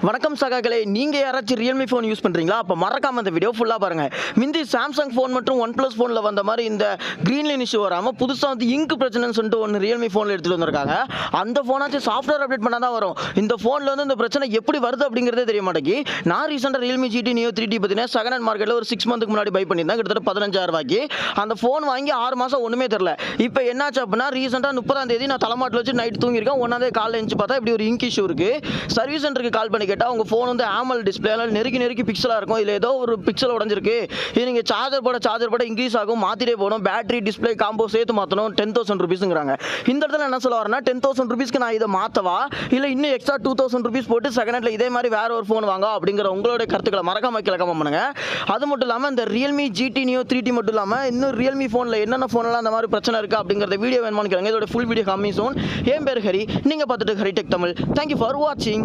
வணக்கம் சகாக்களே, நீங்க யாராச்சும் ரியல்மி ஃபோன் யூஸ் பண்றீங்களா? அப்ப மறக்காம இந்த வீடியோ ஃபுல்லா பாருங்க. மிந்தி சாம்சங் ஃபோன் மற்றும் ஒன் பிளஸ் ஃபோன்ல வந்த மாதிரி இந்த கிரீன் லைன் இஷ்யூ வராம புதுசா வந்து இங்க் பிரச்சனைன்னு சொல்லிட்டு ஒன்று ரியல்மி ஃபோன்ல எடுத்துட்டு வந்திருக்காங்க. அந்த ஃபோனாச்சும் சாஃப்ட்வேர் அப்டேட் பண்ணா தான் வரும். இந்த ஃபோன்ல வந்து இந்த பிரச்சனை எப்படி வருது அப்படிங்கிறதே தெரிய மாட்டேங்கி. நான் ரீசெண்டா ரியல்மி GT Neo 3T பார்த்தீங்கன்னா செகண்ட் ஹேண்ட் மார்க்கெட்ல ஒரு 6 மந்த்துக்கு முன்னாடி பை பண்ணியிருந்தேன். கிட்டத்தட்ட 15,000 ரூபாய்க்கு. அந்த ஃபோன் வாங்கி 6 மாசம் ஒண்ணுமே தெரியல. இப்போ என்னாச்சு அப்படின்னா ரீசெண்டா 30ஆம் தேதி நான் தலைமாட்டில் வச்சு நைட் தூங்கியிருக்கேன். 1ஆம் தேதி காலைல எழுந்து பார்த்தா இப்படி ஒரு இங்க் இஷ்யூ இருக்கு. சர்வீஸ் சென்டருக்கு கால் பண்ணி கேட்டா உங்க ஃபோன் வந்து AMOLED டிஸ்பிளேல நெருக்கி பிக்சலா இருக்கும். இதுல ஏதோ ஒரு பிக்சல் உடைஞ்சிருக்கு. இது நீங்க சார்ஜர் போட இன்க்ரீஸ் ஆகும், மாத்திட்டே போகணும். பேட்டரி டிஸ்பிளே காம்போ சேர்த்து மாத்தணும். 10,000 ரூபீஸ்ங்கறாங்க. இந்த இடத்துல என்ன சொல்ல வரேன்னா 10,000 ரூபீஸ்க்கு நான் இதை மாத்தவா இல்ல இன்னும் எக்ஸ்ட்ரா 2,000 ரூபீஸ் போட்டு செகண்ட் ஹேண்ட்ல இதே மாதிரி வேற ஒரு ஃபோன் வாங்க அப்படிங்கிற உங்களுடைய கருத்துக்களை மறக்காம கீழே கமெண்ட் பண்ணுங்க. அது மட்டும் இல்லாம இந்த ரியல்மி GT Neo 3T மட்டும் இல்லாம இன்னும் ரியல்மி ஃபோன்ல என்னென்ன ஃபோன்லாம் அந்த மாதிரி பிரச்சனை இருக்கா அப்படிங்கறத வீடியோ வேணுமான்னு கேளுங்க. இதோட ஃபுல் வீடியோ கம்மிங் சூன். என் பேர் ஹரி, நீங்க பார்த்துட்டு Hari tech Tamil. Thank you for watching.